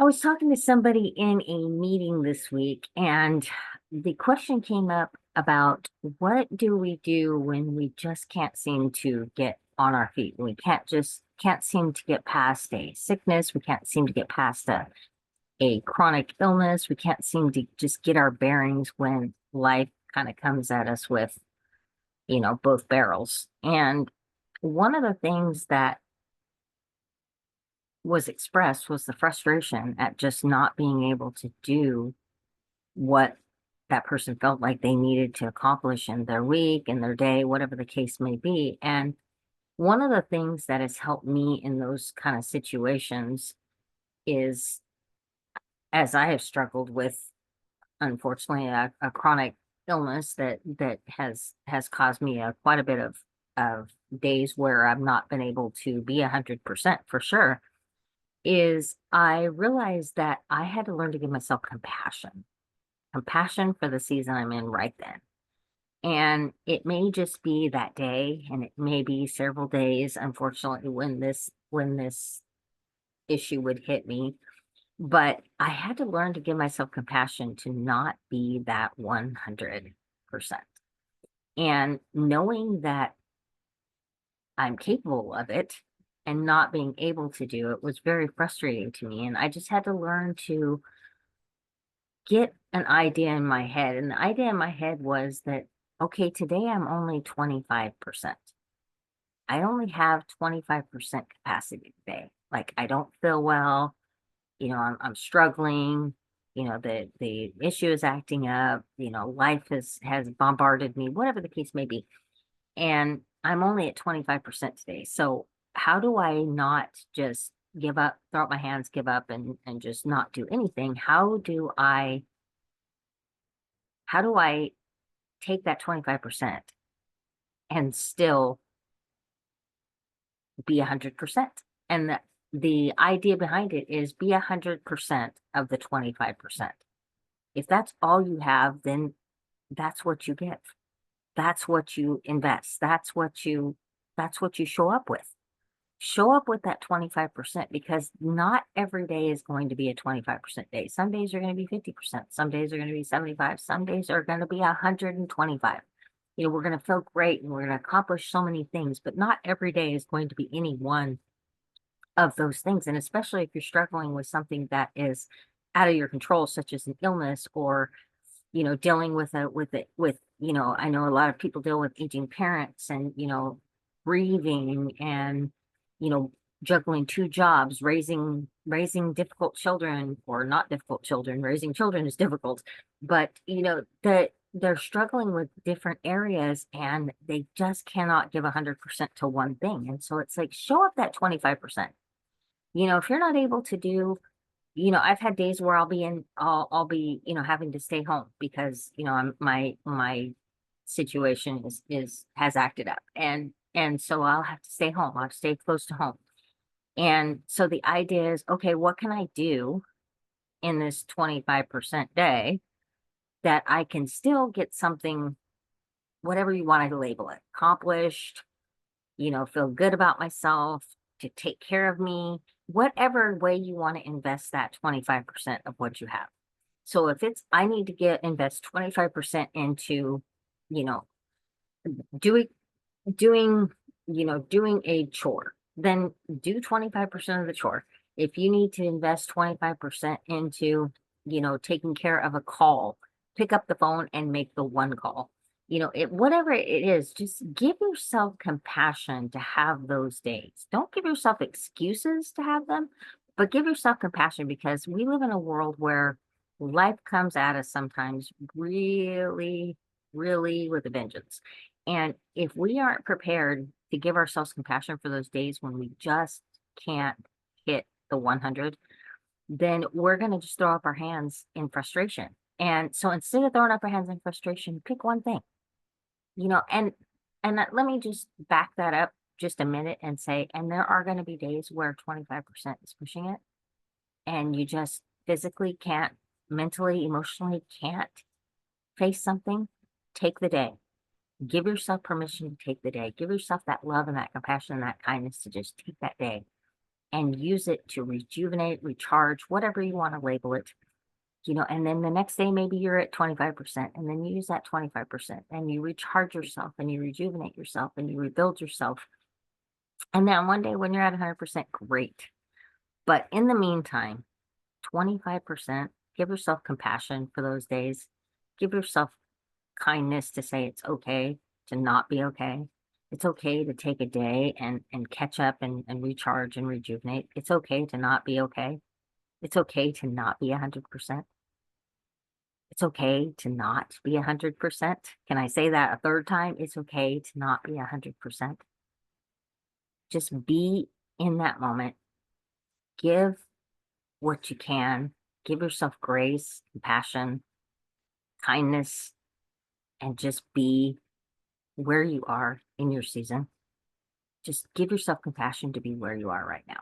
I was talking to somebody in a meeting this week, and the question came up about what do we do when we just can't seem to get on our feet? We can't seem to get past a sickness. We can't seem to get past a chronic illness. We can't seem to just get our bearings when life kind of comes at us with, both barrels. And one of the things that was expressed was the frustration at just not being able to do what that person felt like they needed to accomplish in their week, in their day, whatever the case may be. And one of the things that has helped me in those kind of situations is as I have struggled with, unfortunately, a chronic illness that has caused me quite a bit of days where I've not been able to be 100% for sure, is I realized that I had to learn to give myself compassion for the season I'm in right then. And it may just be that day, and it may be several days, unfortunately, when this issue would hit me. But I had to learn to give myself compassion to not be that 100%. And knowing that I'm capable of it and not being able to do it was very frustrating to me. And I just had to learn to get an idea in my head. And the idea in my head was that, okay, today I'm only 25%. I only have 25% capacity today. Like I don't feel well, I'm struggling, the issue is acting up, life has bombarded me, whatever the case may be. And I'm only at 25% today. So how do I not just give up, throw up my hands, give up and just not do anything? How do I take that 25% and still be 100%? And the idea behind it is be 100% of the 25%. If that's all you have, then that's what you give. That's what you invest. That's what you show up with. Show up with that 25% because not every day is going to be a 25% day. Some days are going to be 50%. Some days are going to be 75. Some days are going to be 125. We're going to feel great and we're going to accomplish so many things, but not every day is going to be any one of those things. And especially if you're struggling with something that is out of your control, such as an illness or, dealing with I know a lot of people deal with aging parents and, grieving and, you know, juggling two jobs, raising difficult children or not difficult children. Raising children is difficult, but that they're struggling with different areas and they just cannot give 100% to one thing. And so it's like show up that 25%. If you're not able to do, I've had days where I'll be, having to stay home because, my situation is has acted up and so I'll have to stay home. I'll stay close to home. And so the idea is, okay, what can I do in this 25% day that I can still get something, whatever you want to label it, accomplished, feel good about myself, to take care of me, whatever way you want to invest that 25% of what you have. So if it's, I need to invest 25% into, you know, doing, doing a chore, then do 25% of the chore. If you need to invest 25% into, taking care of a call, pick up the phone and make the one call. Whatever it is, just give yourself compassion to have those days. Don't give yourself excuses to have them, but give yourself compassion because we live in a world where life comes at us sometimes really, really with a vengeance. And if we aren't prepared to give ourselves compassion for those days when we just can't hit the 100, then we're going to just throw up our hands in frustration. And so instead of throwing up our hands in frustration, pick one thing, let me just back that up just a minute and say, and there are going to be days where 25% is pushing it and you just physically can't, mentally, emotionally can't face something. Take the day. Give yourself permission to take the day. Give yourself that love and that compassion and that kindness to just take that day and use it to rejuvenate, recharge, whatever you want to label it. And then the next day, maybe you're at 25%, and then you use that 25% and you recharge yourself and you rejuvenate yourself and you rebuild yourself. And then one day when you're at 100%, great. But in the meantime, 25%, give yourself compassion for those days. Give yourself kindness to say it's okay to not be okay. It's okay to take a day and catch up and recharge and rejuvenate. It's okay to not be okay. It's okay to not be 100%. It's okay to not be 100%. Can I say that a third time? It's okay to not be 100%. Just be in that moment. Give what you can. Give yourself grace, compassion, kindness, and just be where you are in your season. Just give yourself compassion to be where you are right now.